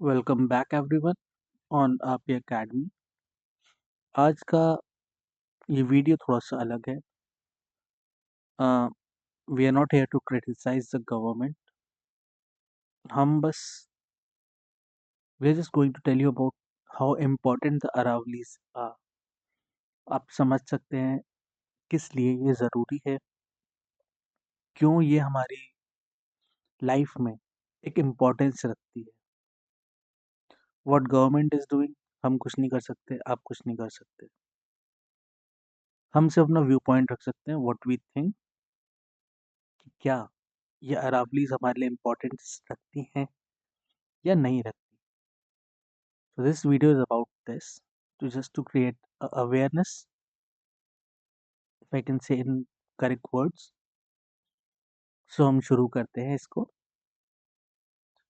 Welcome back everyone on आपी academy. आज का ये वीडियो थोड़ा सा अलग है। We are not here to criticise the government. हम बस we are just going to tell you about how important the Aravallis are. आप समझ सकते हैं किस लिए ये ज़रूरी है, क्यों ये हमारी लाइफ में एक इम्पोर्टेंस रखती है। व्हाट गवर्नमेंट इज़ डूइंग, हम कुछ नहीं कर सकते, आप कुछ नहीं कर सकते। हम सिर्फ अपना व्यू पॉइंट रख सकते हैं, व्हाट वी थिंक कि क्या ये अरावलीज हमारे लिए इम्पोर्टेंस रखती हैं या नहीं रखती। So this video is about this, to just to create awareness, if I can say in correct words. So हम शुरू करते हैं इसको।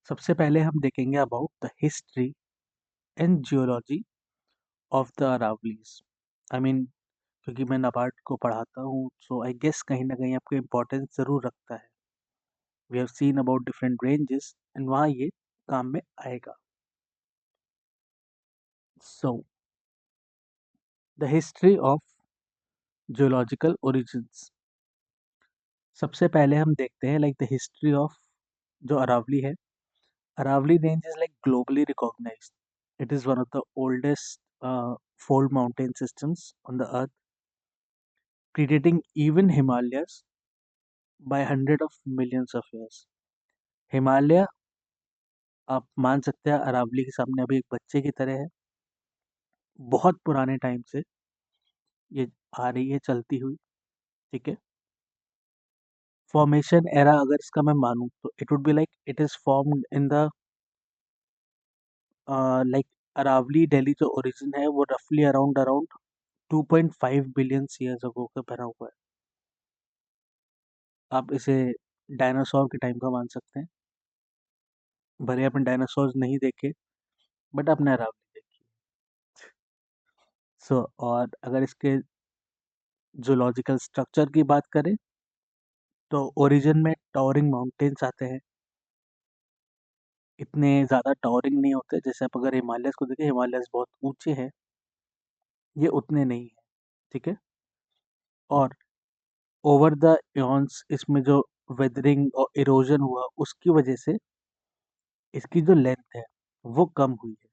सबसे पहले हम देखेंगे about the history and geology of the Aravallis. I mean क्योंकि मैं नाबार्ड को पढ़ाता हूँ, सो आई गेस कहीं ना कहीं आपको इम्पोर्टेंस ज़रूर रखता है। We have seen about different ranges and वहाँ ये काम में आएगा। So the history of geological origins. सबसे पहले हम देखते हैं लाइक द हिस्ट्री ऑफ जो अरावली है। Aravali Range is like globally recognized. It is one of the oldest fold mountain systems on the earth, predating even Himalayas by hundred of millions of years. Himalaya आप मान सकते हैं अरावली के सामने अभी एक बच्चे की तरह है। बहुत पुराने टाइम से ये आ रही है चलती हुई। ठीक है। फॉर्मेशन एरा अगर इसका मैं मानूं तो it would be like it is formed in the like Aravalli Delhi जो ओरिजिन है वो रफली around around 2.5 billion years ago का बना हुआ है। आप इसे डायनासोर के टाइम का मान सकते हैं। भले आपने डायनासोर नहीं देखे, बट आपने अरावली देखी। सो और अगर इसके जूलॉजिकल स्ट्रक्चर की बात करें तो ओरिजिन में टावरिंग माउंटेन्स आते हैं। इतने ज़्यादा टावरिंग नहीं होते, जैसे आप अगर हिमालयस को देखें, हिमालयस बहुत ऊंचे हैं, ये उतने नहीं है। ठीक है। और ओवर द इयॉन्स इसमें जो वेदरिंग और इरोजन हुआ उसकी वजह से इसकी जो लेंथ है वो कम हुई है।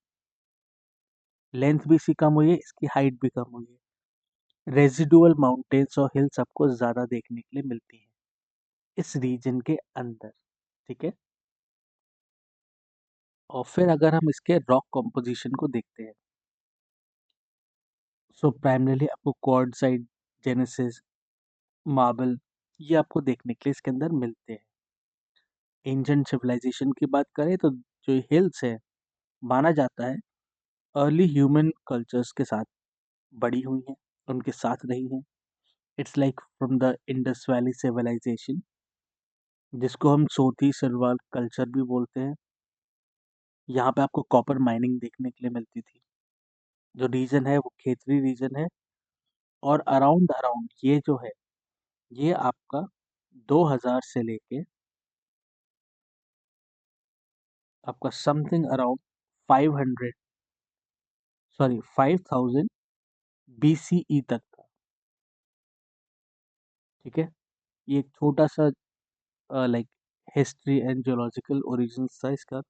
लेंथ भी इसकी कम हुई है, इसकी हाइट भी कम हुई है। रेजिडुअल माउंटेन्स और हिल्स आपको ज़्यादा देखने के लिए मिलती हैं इस रीजन के अंदर। ठीक है। और फिर अगर हम इसके रॉक कॉम्पोजिशन को देखते हैं, सो प्राइमरीली आपको क्वार्ट्जाइट, जेनेसिस, मार्बल, ये आपको देखने के लिए इसके अंदर मिलते हैं। एंशिएंट सिविलाइजेशन की बात करें तो जो हिल्स है माना जाता है अर्ली ह्यूमन कल्चर्स के साथ बड़ी हुई हैं, उनके साथ रही हैं। It's like from the Indus valley civilisation, जिसको हम सोती सिल्वर कल्चर भी बोलते हैं। यहाँ पे आपको कॉपर माइनिंग देखने के लिए मिलती थी। जो रीजन है वो खेतरी रीजन है। और अराउंड अराउंड ये जो है ये आपका 2000 से लेके आपका समथिंग अराउंड 500 सॉरी 5000 BCE तक था। ठीक है। ये एक छोटा सा like history and geological origin था इसका।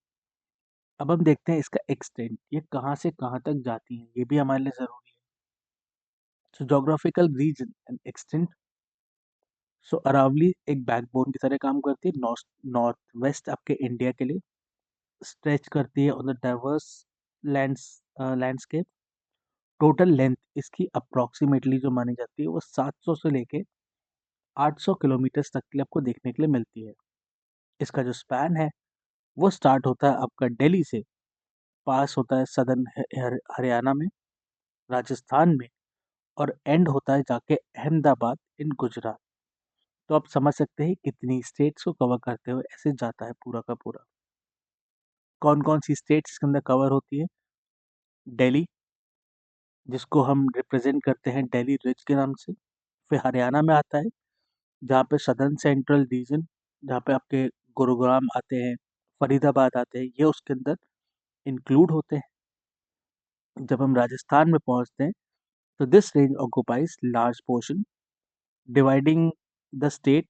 अब हम देखते हैं इसका एक्सटेंट, ये कहाँ से कहाँ तक जाती है, ये भी हमारे लिए ज़रूरी है। सो जोग्राफिकल रीजन एंड एक्सटेंट। सो अरावली एक बैकबोन की तरह काम करती है नॉर्थ नॉर्थ वेस्ट आपके इंडिया के लिए। स्ट्रेच करती है on the diverse landscape. Total length इसकी अप्रॉक्सीमेटली जो मानी जाती है वो 700 से लेके 800 किलोमीटर तक के लिए आपको देखने के लिए मिलती है। इसका जो स्पैन है वो स्टार्ट होता है आपका दिल्ली से, पास होता है सदर्न हरियाणा में, राजस्थान में, और एंड होता है जाके अहमदाबाद इन गुजरात। तो आप समझ सकते हैं कितनी स्टेट्स को कवर करते हुए ऐसे जाता है पूरा का पूरा। कौन कौन सी स्टेट्स इसके अंदर कवर होती है? दिल्ली, जिसको हम रिप्रेजेंट करते हैं दिल्ली रिज के नाम से। फिर हरियाणा में आता है, जहाँ पे सदर्न सेंट्रल रीजन, जहाँ पे आपके गुरुग्राम आते हैं, फरीदाबाद आते हैं, ये उसके अंदर इंक्लूड होते हैं। जब हम राजस्थान में पहुंचते हैं तो this range occupies large portion dividing the state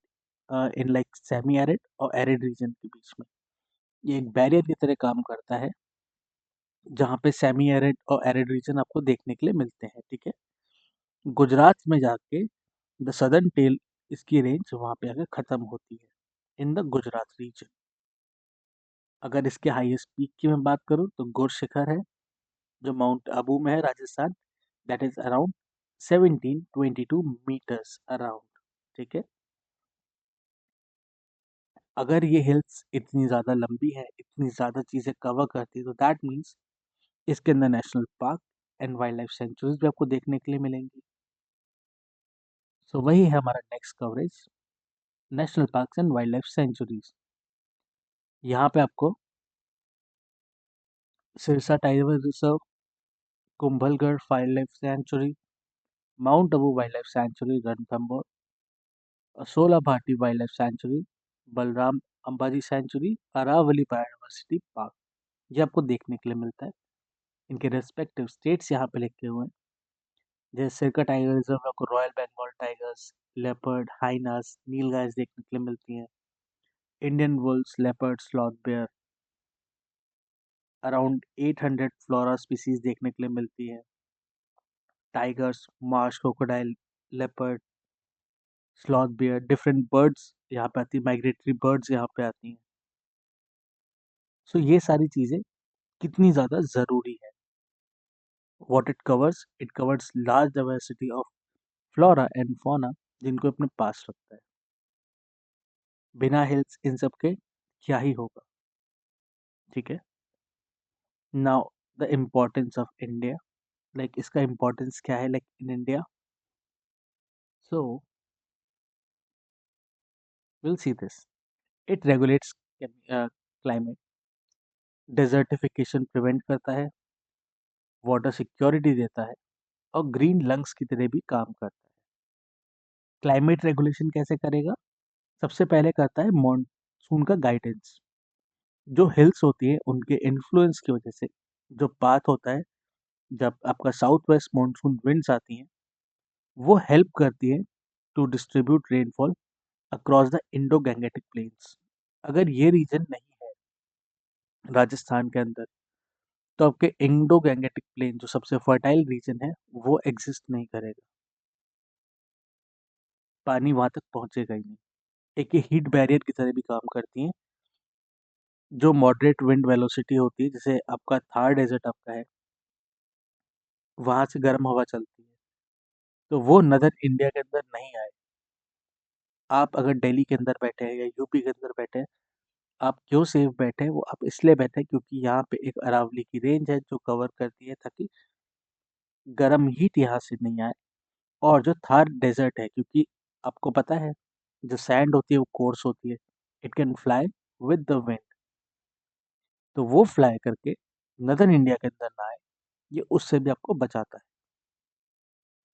in like semi arid और एरिड रीजन के बीच में। ये एक बैरियर की तरह काम करता है जहाँ पे सेमी एरिड और एरिड रीजन आपको देखने के लिए मिलते हैं। ठीक है, गुजरात में जाके द सदर्न टेल इसकी रेंज वहाँ पे आके ख़त्म होती है इन द गुजरात रीजन। अगर इसके हाईएस्ट पीक की मैं बात करूँ तो गुर शिखर है जो माउंट आबू में है Rajasthan, that is around 1722 metres around. ठीक है, अगर ये हिल्स इतनी ज़्यादा लंबी है, इतनी ज़्यादा चीज़ें कवर करती है, तो दैट मीन्स इसके अंदर national park and wildlife centuries भी आपको देखने के लिए मिलेंगी। सो वही है हमारा next coverage, national parks and wildlife sanctuaries. यहाँ पे आपको Sirsa tiger reserve, Kumbhalgarh wildlife sanctuary, mount Abu wildlife sanctuary Ranthambore, Sola Bhati wildlife sanctuary, Balaram Ambaji sanctuary, Aravalli biodiversity park, ये आपको देखने के लिए मिलता है। इनके रेस्पेक्टिव स्टेट्स यहाँ पे लिखे हुए हैं, जैसे सिरका टाइगर रिजर्व में आपको royal Bengal tigers, leopard, hyenas, nilgais देखने के लिए मिलती हैं। Indian wolves, leopard, sloth bear, around 800 flora species देखने के लिए मिलती है। Tigers, marsh crocodile, leopard, sloth bear, different birds यहाँ पे आती है, माइग्रेटरी बर्ड्स यहाँ पे आती हैं। सो ये सारी चीज़ें कितनी ज़्यादा ज़रूरी है। What it covers large diversity of flora and fauna जिनको अपने पास रखता है। बिना हिल्स इन सब के क्या ही होगा। ठीक है, now the importance of India, like इसका इम्पोर्टेंस क्या है like in India. So will see this, it regulates climate, desertification prevent करता है, वाटर सिक्योरिटी देता है और ग्रीन लंग्स की तरह भी काम करता है। क्लाइमेट रेगुलेशन कैसे करेगा? सबसे पहले करता है मॉनसून का गाइडेंस। जो हिल्स होती है उनके इन्फ्लुएंस की वजह से जो पाथ होता है, जब आपका साउथ वेस्ट मॉनसून विंड्स आती हैं, वो हेल्प करती है to distribute rainfall across the Indo Gangetic plains. अगर ये रीजन नहीं है राजस्थान के अंदर तो आपके इंडो गैंगेटिक प्लेन जो सबसे फर्टाइल रीजन है वो एग्जिस्ट नहीं करेगा, पानी वहां तक पहुंचेगा ही नहीं। एक ये हीट बैरियर की तरह भी काम करती हैं। जो मॉडरेट विंड वेलोसिटी होती है, जैसे आपका थार डेजर्ट आपका है, वहां से गर्म हवा चलती है, तो वो नदर इंडिया के अंदर नहीं आए। आप अगर दिल्ली के अंदर बैठे हैं या यूपी के अंदर बैठे हैं, आप क्यों सेफ बैठे हैं? वो आप इसलिए बैठे हैं क्योंकि यहाँ पे एक अरावली की रेंज है जो कवर करती है ताकि गर्म हीट यहाँ से नहीं आए। और जो थार डेजर्ट है, क्योंकि आपको पता है जो सैंड होती है वो कोर्स होती है, it can fly with the wind, तो वो फ्लाई करके नदर्न इंडिया के अंदर ना आए, ये उससे भी आपको बचाता है।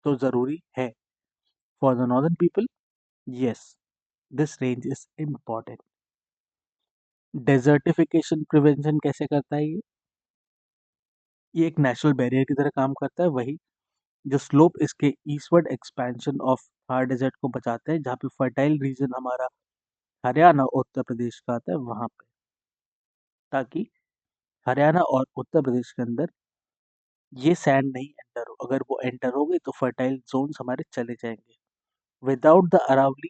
तो ज़रूरी है for the northern people, yes, this range is important. Desertification prevention कैसे करता है ये एक नेचुरल बैरियर की तरह काम करता है। वही जो स्लोप इसके eastward expansion of Thar desert को बचाते हैं, जहाँ पे फर्टाइल रीजन हमारा हरियाणा और उत्तर प्रदेश का आता है वहाँ पे, ताकि हरियाणा और उत्तर प्रदेश के अंदर ये सैंड नहीं एंटर हो। अगर वो एंटर हो गई तो फर्टाइल जोन्स हमारे चले जाएंगे। Without the Aravalli,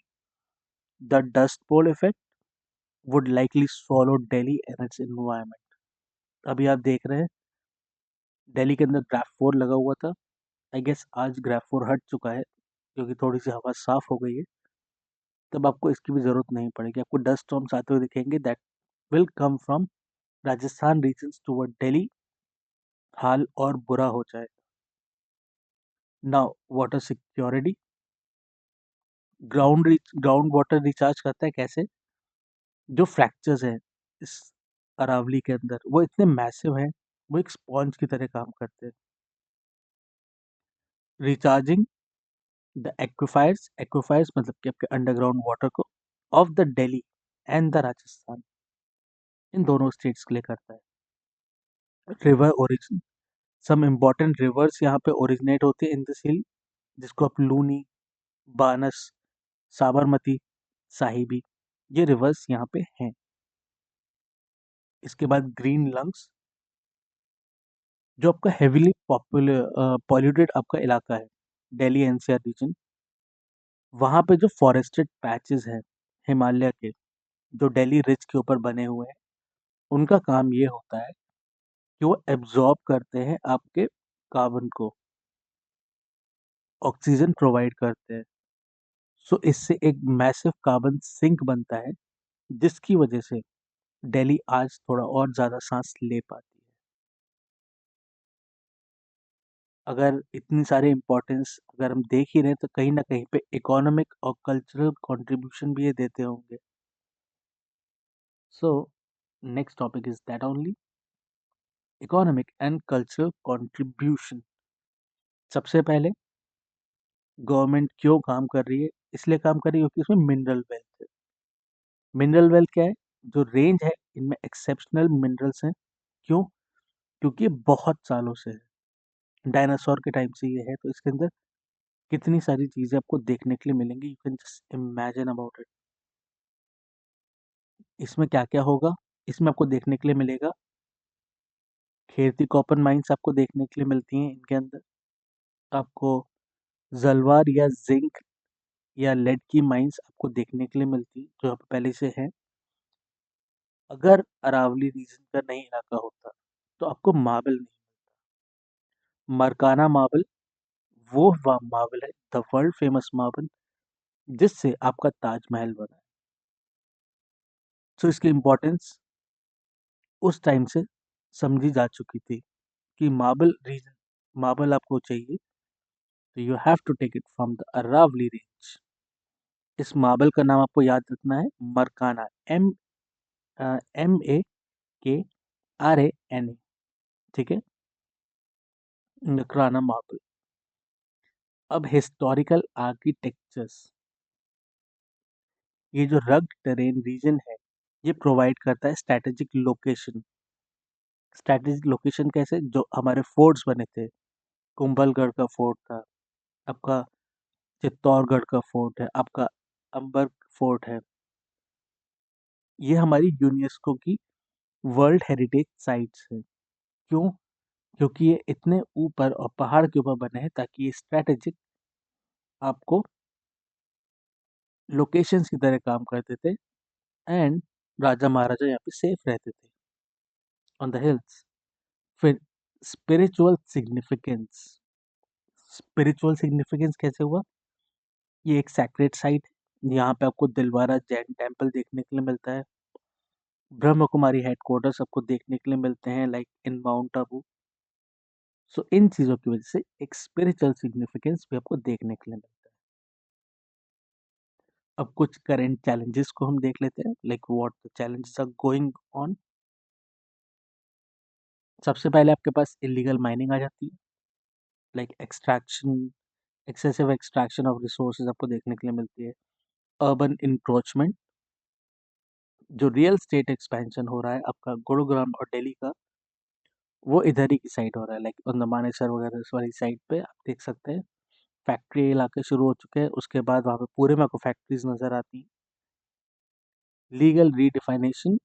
the dust bowl effect would likely swallow Delhi and its environment. अभी आप देख रहे हैं दिल्ली के अंदर ग्राफ 4 लगा हुआ था, आई गेस आज ग्राफ 4 हट चुका है क्योंकि थोड़ी सी हवा साफ हो गई है। तब आपको इसकी भी ज़रूरत नहीं पड़ेगी, आपको डस्ट स्टॉर्म्स आते हुए दिखेंगे that will come from Rajasthan regions toward Delhi, हाल और बुरा हो जाए। Now water security, ground water recharge करता है कैसे? जो फ्रैक्चर्स हैं इस अरावली के अंदर वो इतने मैसिव हैं, वो एक स्पॉन्ज की तरह काम करते हैं। रिचार्जिंग द एक्विफायर्स मतलब कि आपके अंडरग्राउंड वाटर को of the Delhi and the Rajasthan, इन दोनों स्टेट्स के लिए करता है। River origin, some important rivers यहाँ पे ओरिजिनेट होते हैं इन दिस हिल, जिसको आप लूनी, बानस, साबरमती, साहिबी, ये रिवर्स यहाँ पे हैं। इसके बाद ग्रीन लंग्स, जो आपका हेविली पॉपुलर पॉल्यूटेड आपका इलाका है, दिल्ली एनसीआर रीजन, वहाँ पे जो फॉरेस्टेड पैचेस हैं हिमालय के, जो दिल्ली रिज के ऊपर बने हुए हैं, उनका काम ये होता है कि वो एब्जॉर्ब करते हैं आपके कार्बन को, ऑक्सीजन प्रोवाइड करते हैं। सो इससे एक मैसिव कार्बन सिंक बनता है, जिसकी वजह से दिल्ली आज थोड़ा और ज़्यादा सांस ले पाती है। अगर इतनी सारी इम्पोर्टेंस अगर हम देख ही रहे हैं, तो कहीं ना कहीं पे इकोनॉमिक और कल्चरल कंट्रीब्यूशन भी ये देते होंगे। So next topic is that only, economic and cultural contribution. सबसे पहले, गवर्नमेंट क्यों काम कर रही है? इसलिए काम कर रही है क्योंकि इसमें मिनरल वेल्थ है। मिनरल वेल्थ क्या है? जो रेंज है, इनमें एक्सेप्शनल मिनरल्स हैं। क्यों? क्योंकि ये बहुत सालों से है, डायनासोर के टाइम से ये है, तो इसके अंदर कितनी सारी चीजें आपको देखने के लिए मिलेंगी, you can just imagine about it. इसमें क्या क्या होगा? इसमें आपको देखने के लिए मिलेगा, खेरती कॉपर माइंस आपको देखने के लिए मिलती हैं इनके अंदर। आपको जलवार या जिंक या लेड की माइंस आपको देखने के लिए मिलती है, जो यहाँ पे पहले से है। अगर अरावली रीजन का नहीं इलाका होता, तो आपको मार्बल नहीं, मरकाना मार्बल, वो मार्बल है, द वर्ल्ड फेमस मार्बल, जिससे आपका ताजमहल बना है। सो इसकी इम्पोर्टेंस उस टाइम से समझी जा चुकी थी कि मार्बल रीजन, मार्बल आपको चाहिए, तो you have to take it from the Aravalli range. इस मार्बल का नाम आपको याद रखना है, मरकाना, एम MAKRANA, ठीक है, मरकाना मार्बल। अब हिस्टोरिकल आर्किटेक्चर्स, ये जो रग्ड टेरेन रीजन है, ये प्रोवाइड करता है स्ट्रैटेजिक लोकेशन। स्ट्रैटेजिक लोकेशन कैसे? जो हमारे फोर्ट्स बने थे, कुंभलगढ़ का फोर्ट था आपका, चित्तौड़गढ़ का फोर्ट है आपका, अंबर फोर्ट है, ये हमारी यूनेस्को की वर्ल्ड हेरिटेज साइट्स है। क्यों? क्योंकि ये इतने ऊपर और पहाड़ के ऊपर बने हैं, ताकि ये स्ट्रैटेजिक आपको लोकेशंस की तरह काम करते थे, एंड राजा महाराजा यहाँ पे सेफ रहते थे ऑन द हिल्स। फिर स्पिरिचुअल सिग्निफिकेंस, स्पिरिचुअल सिग्निफिकेंस कैसे हुआ? ये एक सैक्रेड साइट है, यहाँ पे आपको दिलवारा जैन टेम्पल देखने के लिए मिलता है, ब्रह्म कुमारी हेडक्वार्टर्स आपको देखने के लिए मिलते हैं, लाइक इन माउंट आबू। सो इन चीज़ों की वजह से एक स्पिरिचुअल सिग्निफिकेंस भी आपको देखने के लिए मिलता है। अब कुछ करेंट चैलेंजेस को हम देख लेते हैं, like what the challenges are going on. सबसे पहले आपके पास इलीगल माइनिंग आ जाती है, like extraction, excessive extraction of resources आपको देखने के लिए मिलती है। अर्बन इंक्रोचमेंट, जो रियल स्टेट एक्सपेंशन हो रहा है आपका गुरुग्राम और दिल्ली का, वो इधर ही की साइड हो रहा है, लाइक ऑन द मानेसर वगैरह इस वाली साइड पे आप देख सकते हैं। फैक्ट्री इलाके शुरू हो चुके हैं, उसके बाद वहाँ पे पूरे में आपको फैक्ट्रीज नज़र आती हैं। लीगल रीडिफाइनेशन,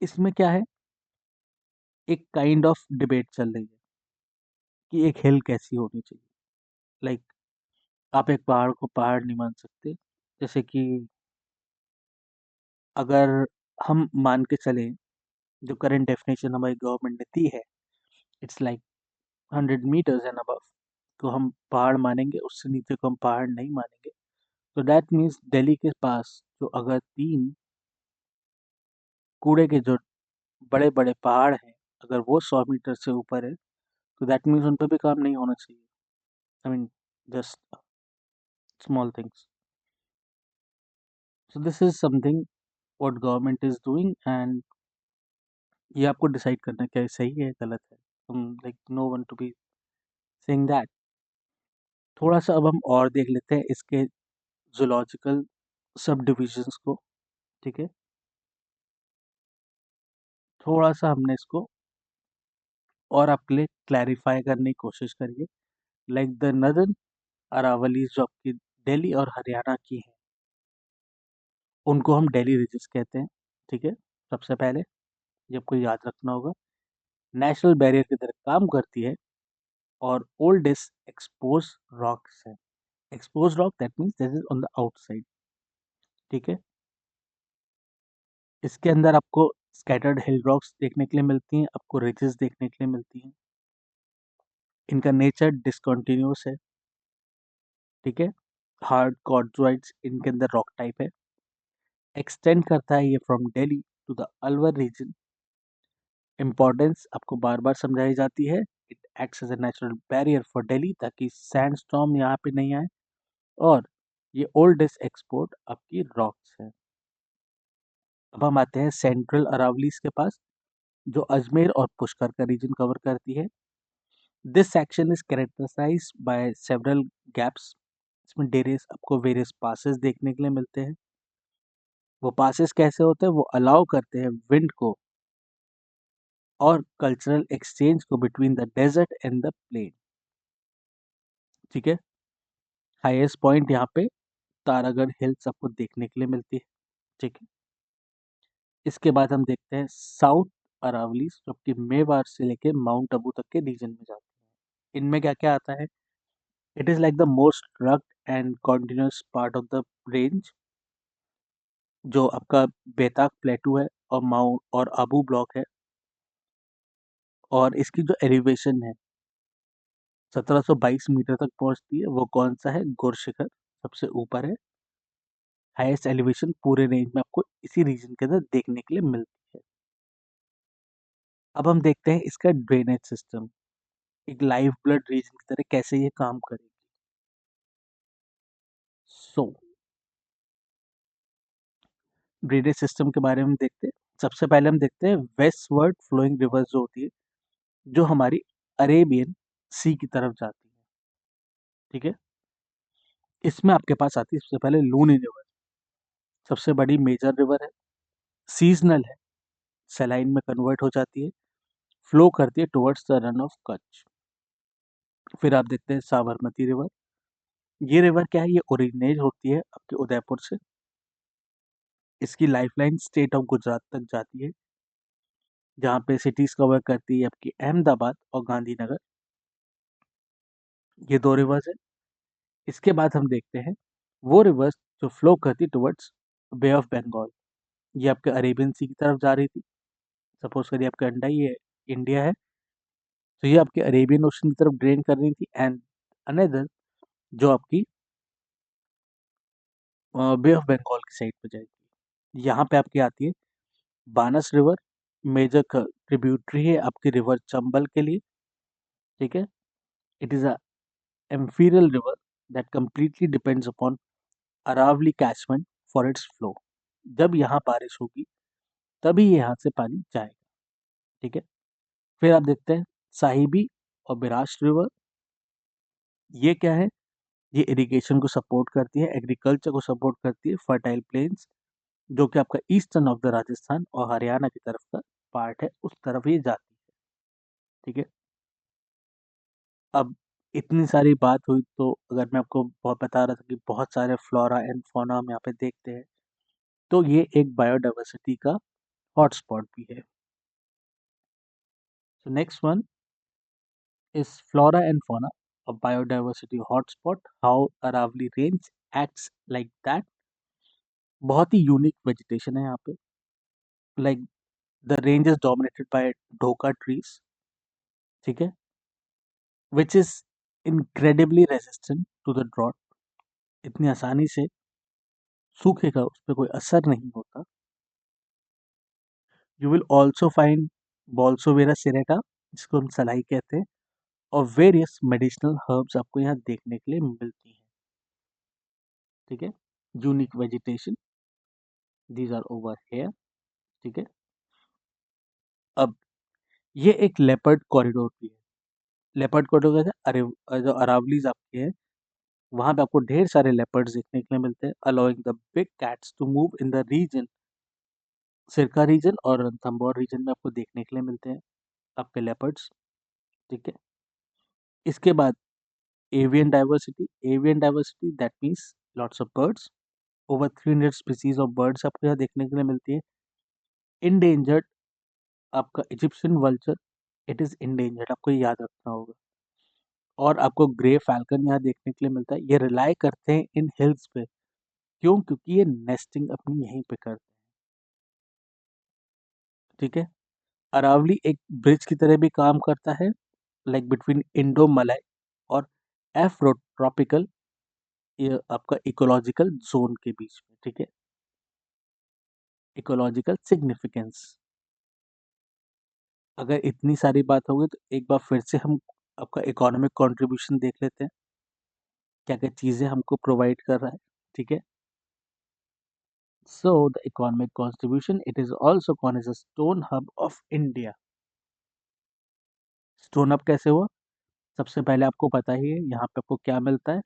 इसमें क्या है, एक काइंड ऑफ डिबेट चल रही है कि एक हिल कैसी होनी चाहिए। लाइक आप एक पहाड़ को पहाड़ नहीं मान सकते। जैसे कि अगर हम मान के चलें, जो करंट डेफिनेशन हमारी गवर्नमेंट ने दी है, it's like 100 metres and above, तो हम पहाड़ मानेंगे, उससे नीचे को हम पहाड़ नहीं मानेंगे। तो दैट मीन्स दिल्ली के पास जो अगर 3 कूड़े के जो बड़े बड़े पहाड़ हैं, अगर वो 100 मीटर से ऊपर है, तो दैट मीन्स उन पर भी काम नहीं होना चाहिए। I mean, just small things. So this is something what government is doing, and ये आपको डिसाइड करना है क्या ये सही है गलत है। Like no one to be saying that. थोड़ा सा अब हम और देख लेते हैं इसके जूलॉजिकल सब डिविजन्स को, ठीक है। थोड़ा सा हमने इसको और आपके लिए क्लैरिफाई करने की कोशिश करिए। लाइक द नदर्न अरावलीज जो आपकी दिल्ली और हरियाणा की हैं, उनको हम दिल्ली रीजन्स कहते हैं। ठीक है, सबसे पहले ये आपको याद रखना होगा। नेशनल बैरियर की तरह काम करती है और ओल्डेस्ट एक्सपोज रॉक्स है। Expose rock that means this is on the outside. ठीक है, इसके अंदर आपको स्कैटर्ड हिल रॉक्स देखने के लिए मिलती हैं, आपको रिजेस देखने के लिए मिलती हैं। इनका नेचर डिसकंटिन्यूअस है। ठीक है, हार्ड कॉर्डोइड्स इनके अंदर रॉक टाइप है। एक्सटेंड करता है ये from Delhi to the Alwar region. Importance आपको बार बार समझाई जाती है। It acts as a natural barrier for Delhi ताकि सैंडस्टॉर्म यहाँ पे नहीं आए। और ये ओल्डेस्ट एक्सपोर्ट आपकी रॉक्स है। अब हम आते हैं सेंट्रल अरावलीज के पास, जो अजमेर और पुष्कर का रीजन कवर करती है। This section is characterised by several gaps. इसमें डेरियस आपको वेरियस पासेस देखने के लिए मिलते हैं। वो पासेस कैसे होते हैं? वो अलाउ करते हैं विंड को और कल्चरल एक्सचेंज को between the desert and the plain. ठीक है, हाईएस्ट पॉइंट यहाँ पे तारागढ़ हिल्स आपको देखने के लिए मिलती है। ठीक है, इसके बाद हम देखते हैं साउथ अरावली, जो कि मेवाड़ से लेके माउंट आबू तक के रीजन में जाते हैं। इनमें क्या क्या आता है? It is like the most rugged and continuous part of the range, जो आपका बेताक प्लेटू है और माउंट और आबू ब्लॉक है। और इसकी जो एलिवेशन है 1722 मीटर तक पहुंचती है। वो कौन सा है? गुरशिखर सबसे ऊपर है। हाईएस्ट एलिवेशन पूरे रेंज में आपको इसी रीजन के अंदर देखने के लिए मिलती है। अब हम देखते हैं इसका ड्रेनेज सिस्टम, एक लाइव ब्लड रीजन की तरह कैसे ये काम करेगी। सो ड्रेनेज सिस्टम के बारे में देखते हैं। सबसे पहले हम देखते हैं वेस्टवर्ड फ्लोइंग रिवर्स जो होती है, जो हमारी अरेबियन सी की तरफ जाती है। ठीक है, इसमें आपके पास आती है सबसे पहले लूनी रिवर। सबसे बड़ी मेजर रिवर है, सीजनल है, सलाइन में कन्वर्ट हो जाती है, फ्लो करती है towards the run of Kutch. फिर आप देखते हैं साबरमती रिवर। ये रिवर क्या है? ये ओरिजिनेट होती है आपके उदयपुर से। इसकी लाइफलाइन स्टेट ऑफ गुजरात तक जाती है, जहाँ पे सिटीज कवर करती है आपकी अहमदाबाद और गांधीनगर। ये दो रिवर्स है। इसके बाद हम देखते हैं वो रिवर्स जो फ्लो करती टुवर्ड्स बे ऑफ बंगाल। ये आपके अरेबियन सी की तरफ जा रही थी। सपोज करिए आपका अंडा ये इंडिया है, तो ये आपके अरेबियन ओशन की तरफ ड्रेन कर रही थी। एंड अनदर जो आपकी बे ऑफ बंगाल की साइड पे जाएगी। यहाँ पे आपकी आती है बानस रिवर, मेजर ट्रिब्यूटरी है आपकी रिवर चंबल के लिए। ठीक है, इट इज अ एम्फीरियल river that completely depends upon Aravalli catchment for its flow. जब यहाँ बारिश होगी तभी यहाँ से पानी जाएगा। ठीक है, फिर आप देखते हैं साहिबी और बिराश रिवर। ये क्या है? ये इरिगेशन को सपोर्ट करती है, एग्रीकल्चर को सपोर्ट करती है, फर्टाइल प्लेन्स, जो कि आपका ईस्टर्न ऑफ द राजस्थान और हरियाणा की तरफ का पार्ट है, उस तरफ ये जाती है। ठीक है, अब इतनी सारी बात हुई, तो अगर मैं आपको बहुत बता रहा था कि बहुत सारे फ्लोरा एंड फौना हम यहाँ पे देखते हैं, तो ये एक बायोडाइवर्सिटी का हॉटस्पॉट भी है। So next one is flora and fauna, a biodiversity hotspot. How Aravali Range acts like that. बहुत ही यूनिक वेजिटेशन है यहाँ पे। Like the range is dominated by dhoka trees. ठीक है, which is incredibly resistant to the drought. इतनी आसानी से सूखे का उस पर कोई असर नहीं होता। यू विल ऑल्सो फाइंड बॉल्सोवेरा सिरेटा, जिसको हम सलाई कहते हैं, और वेरियस मेडिसिनल हर्ब्स आपको यहाँ देखने के लिए मिलती हैं। ठीक है, unique vegetation, these are over here. ठीक है, अब ये एक लेपर्ड कॉरिडोर भी है। लेपर्ड कॉरिडोर कहते हैं अरे जो अरावलीज आपके हैं, वहां पे आपको ढेर सारे लेपर्ड्स देखने के लिए मिलते हैं, allowing the big cats to move in the region Sariska region और रणथंबोर रीजन में आपको देखने के लिए मिलते हैं आपके लेपर्ड्स। ठीक है। इसके बाद avian diversity that means lots of birds. Over 300 species of birds आपको यहाँ देखने के लिए मिलती है। इंडेंजर्ड आपका Egyptian vulture, it is endangered, आपको ये याद रखना होगा। और आपको ग्रे फैल्कन यहाँ देखने के लिए मिलता है। ये रिलाई करते हैं इन हिल्स पे, क्यों? क्योंकि ये नेस्टिंग अपनी यहीं पे करते हैं। ठीक है। अरावली एक ब्रिज की तरह भी काम करता है, लाइक बिटवीन इंडो मलय और एफ्रोट्रॉपिकल, ये आपका इकोलॉजिकल जोन के बीच में। ठीक है। इकोलॉजिकल सिग्निफिकेंस, अगर इतनी सारी बात होगी तो एक बार फिर से हम आपका इकोनॉमिक कंट्रीब्यूशन देख लेते हैं, क्या क्या चीजें हमको प्रोवाइड कर रहा है। ठीक है। So the economic contribution, it is also called as a stone hub of India. Stone hub कैसे हुआ? सबसे पहले आपको पता ही है यहाँ पे आपको क्या मिलता है।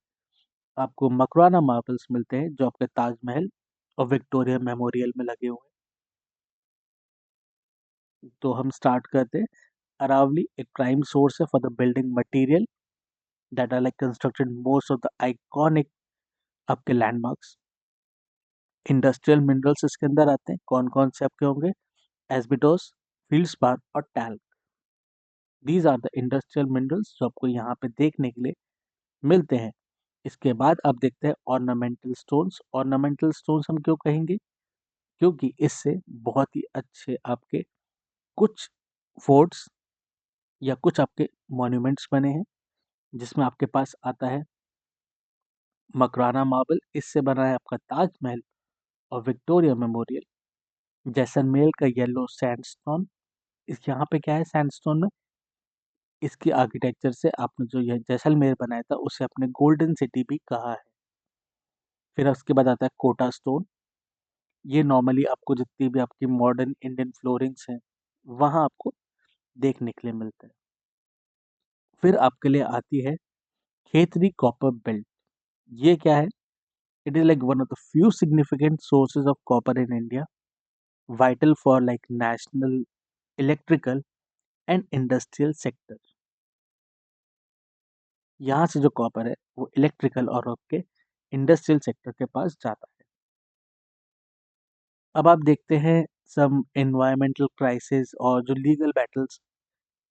आपको मकराना मार्बल्स मिलते हैं जो आपके ताजमहल और विक्टोरिया मेमोरियल में लगे हुए हैं। तो हम स्टार्ट करते हैं। अरावली एक प्राइम सोर्स है for the building material that are like constructed most of the iconic आपके लैंडमार्क्स। इंडस्ट्रियल मिनरल्स इसके अंदर आते हैं। कौन कौन से आपके होंगे? एस्बिटोस, फील्डस्पार और talc. These are the industrial minerals जो आपको यहाँ पे देखने के लिए मिलते हैं। इसके बाद आप देखते हैं ऑर्नामेंटल स्टोन्स। ऑर्नामेंटल स्टोन्स हम क्यों कहेंगे? क्योंकि इससे बहुत ही अच्छे आपके कुछ फोर्ट्स या कुछ आपके मॉन्यूमेंट्स बने हैं, जिसमें आपके पास आता है मकराना मार्बल, इससे बना है आपका ताजमहल और विक्टोरिया मेमोरियल। जैसलमेर का येलो सैंडस्टोन, इस यहाँ पे क्या है सैंडस्टोन में? इसकी आर्किटेक्चर से आपने जो यह जैसलमेर बनाया था उसे आपने गोल्डन सिटी भी कहा है। फिर उसके बाद आता है कोटा स्टोन। ये नॉर्मली आपको जितनी भी आपकी मॉडर्न इंडियन फ्लोरिंग्स हैं वहाँ आपको देखने के लिए मिलता है। फिर आपके लिए आती है खेतरी कॉपर बेल्ट। ये क्या है? It is like one of the few significant sources of copper in India, vital for like national electrical and industrial sector. यहाँ से जो कॉपर है वो इलेक्ट्रिकल और आपके इंडस्ट्रियल सेक्टर के पास जाता है। अब आप देखते हैं सम एनवायरमेंटल क्राइसिस और जो लीगल बैटल्स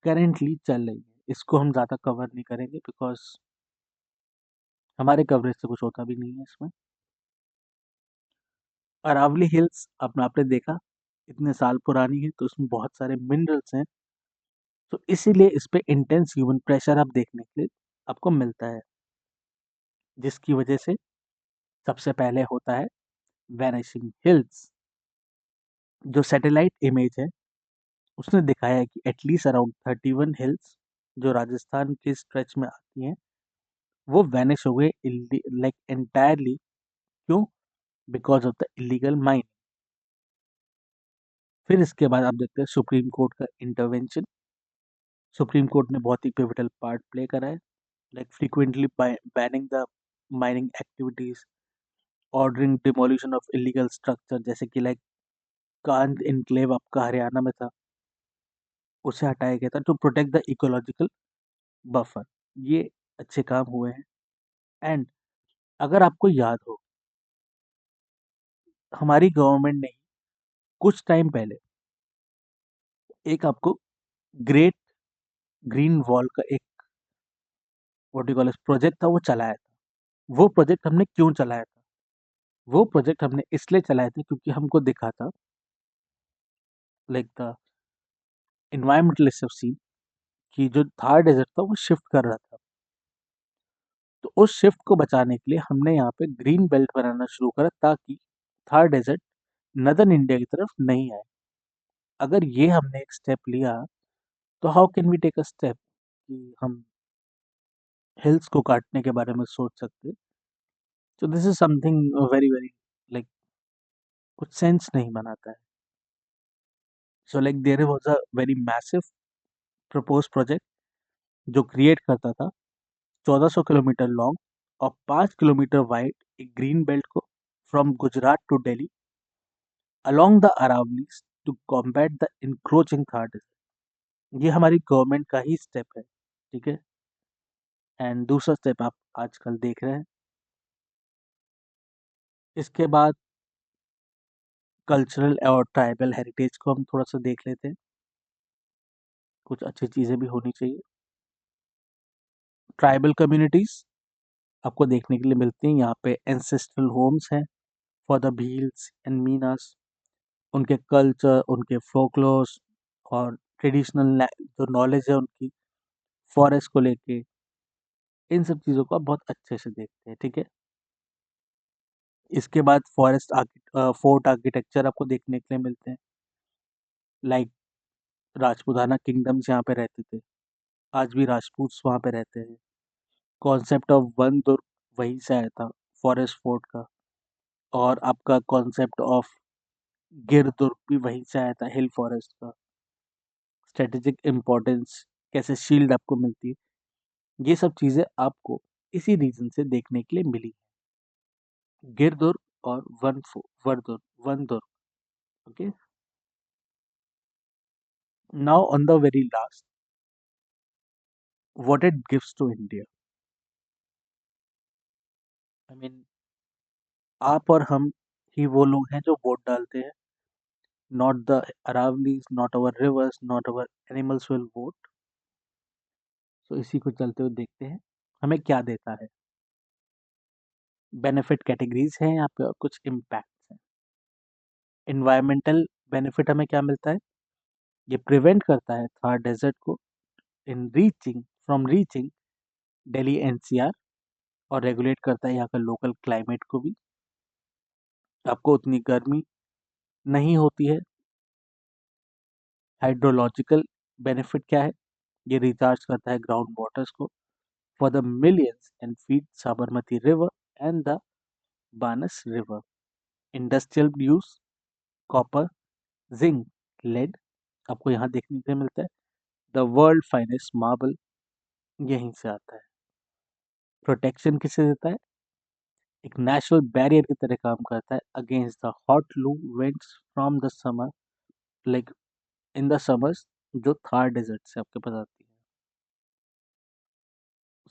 करेंटली चल रही है, इसको हम ज़्यादा कवर नहीं करेंगे बिकॉज हमारे कवरेज से कुछ होता भी नहीं है इसमें। अरावली हिल्स अपना आपने देखा इतने साल पुरानी है तो उसमें बहुत सारे मिनरल्स हैं, तो इसीलिए इस पे इंटेंस ह्यूमन प्रेशर आप देखने के लिए आपको मिलता है, जिसकी वजह से सबसे पहले होता है वैनिशिंग हिल्स। जो सैटेलाइट इमेज है उसने दिखाया है कि एटलीस्ट अराउंड 31 हिल्स जो राजस्थान के स्ट्रेच में आती हैं वो वैनिश हो गए लाइक एंटायरली। क्यों? Because of the illegal mining. फिर इसके बाद आप देखते हैं सुप्रीम कोर्ट का इंटरवेंशन। सुप्रीम कोर्ट ने बहुत ही पिवटल पार्ट प्ले करा है, like frequently banning the mining activities, ordering demolition of illegal structure, जैसे कि लाइक कांध इनक्लेव आपका हरियाणा में था, उसे हटाया गया था to protect the ecological buffer. ये अच्छे काम हुए हैं। एंड अगर आपको याद हो, हमारी गवर्नमेंट ने कुछ टाइम पहले एक आपको ग्रेट ग्रीन वॉल का एक व्हाट यू कॉल प्रोजेक्ट था वो चलाया था। वो प्रोजेक्ट हमने क्यों चलाया था? वो प्रोजेक्ट हमने इसलिए चलाया था क्योंकि हमको दिखा था लाइक द इन्वायरमेंटल सीन कि जो थार डेजर्ट था वो शिफ्ट कर रहा था। तो उस शिफ्ट को बचाने के लिए हमने यहाँ पे ग्रीन बेल्ट बनाना शुरू करा ताकि थार डेजर्ट नदर्न इंडिया की तरफ नहीं आए। अगर ये हमने एक स्टेप लिया तो how can we take a step कि हम हिल्स को काटने के बारे में सोच सकते? तो this is something very very like कुछ सेंस नहीं बनाता है। So like there was a very massive propose project जो क्रिएट करता था 1400 किलोमीटर लॉन्ग और 5 किलोमीटर वाइड एक ग्रीन बेल्ट को from Gujarat to Delhi along the Aravallis to combat the encroaching Thar Desert। ये हमारी गवर्नमेंट का ही स्टेप है, ठीक है। एंड दूसरा स्टेप आप आजकल देख रहे हैं। इसके बाद कल्चरल और ट्राइबल हेरिटेज को हम थोड़ा सा देख लेते हैं। कुछ अच्छी चीज़ें भी होनी चाहिए। ट्राइबल कम्युनिटीज़ आपको देखने के लिए मिलती हैं। यहाँ पे एंसेस्ट्रल होम्स हैं for the Bhils and Meenas. उनके कल्चर, उनके फोकलोर्स और ट्रेडिशनल जो नॉलेज है उनकी फॉरेस्ट को लेके, इन सब चीज़ों को आप बहुत अच्छे से देखते हैं, ठीक है। इसके बाद फोर्ट आर्किटेक्चर आपको देखने के लिए मिलते हैं। लाइक राजपूताना किंगडम्स यहाँ पे रहते थे, आज भी राजपूत वहाँ पे रहते हैं। कॉन्सेप्ट ऑफ वन दुर्ग वहीं से आया था, फॉरेस्ट फोर्ट का। और आपका कॉन्सेप्ट ऑफ गिर दुर्ग भी वहीं से आया था, हिल फॉरेस्ट का। स्ट्रेटेजिक इम्पोर्टेंस, कैसे शील्ड आपको मिलती है, ये सब चीज़ें आपको इसी रीजन से देखने के लिए मिली। गिर दुर्ग और वन दुर्ग, okay. Now on the very last, what it gives to India. I mean, आप और हम ही वो लोग हैं जो वोट डालते हैं। Not the Aravallis, not our reverse, not our animals will vote. तो इसी को चलते हुए देखते हैं हमें क्या देता है। बेनिफिट कैटेगरीज हैं यहाँ पे और कुछ इम्पैक्ट्स हैं। इन्वायरमेंटल बेनिफिट हमें क्या मिलता है? ये प्रिवेंट करता है थार डेजर्ट को फ्रॉम रीचिंग दिल्ली एनसीआर, और रेगुलेट करता है यहाँ का लोकल क्लाइमेट को भी। आपको उतनी गर्मी नहीं होती है। हाइड्रोलॉजिकल बेनिफिट क्या है? ये रिचार्ज करता है ग्राउंड वाटर्स को for the millions and feed Sabarmati river and the Banas river. Industrial use, copper, zinc, lead आपको यहाँ देखने को मिलता है। द वर्ल्ड फाइनेस्ट मार्बल यहीं से आता है। प्रोटेक्शन किसे देता है? एक नेचुरल बैरियर की तरह काम करता है अगेंस्ट द हॉट लू winds from the summer, like in the summers, जो थार डेजर्ट से आपके पास आती है।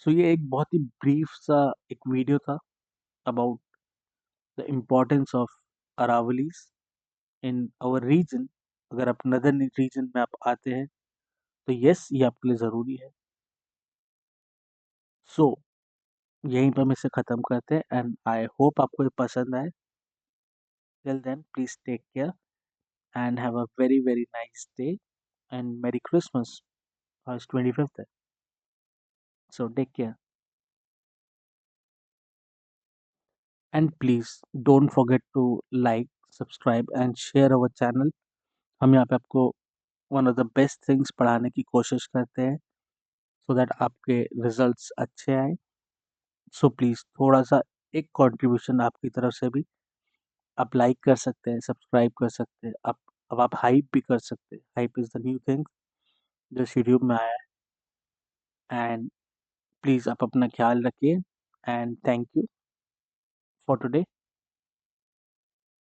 सो ये एक बहुत ही ब्रीफ सा एक वीडियो था about the importance of Aravallis in our region. अगर आप नदर्न रीजन में आप आते हैं तो यस, ये आपके लिए ज़रूरी है। सो यहीं पर हम इसे ख़त्म करते हैं एंड आई होप आपको ये पसंद आए। Till then please take care and have a very, very nice day and Merry Christmas. It's 25th. So take care. And please don't forget to like, subscribe and share our channel. हम यहाँ पे आपको one of the best things पढ़ाने की कोशिश करते हैं so that आपके results अच्छे आए। So please थोड़ा सा एक contribution आपकी तरफ से भी, आप like कर सकते हैं, subscribe कर सकते हैं, आप अब आप hype भी कर सकते हैं। Hype is the new thing जो शेड्यूल में आया है। एंड प्लीज़ आप अपना ख्याल रखिए and thank you for today.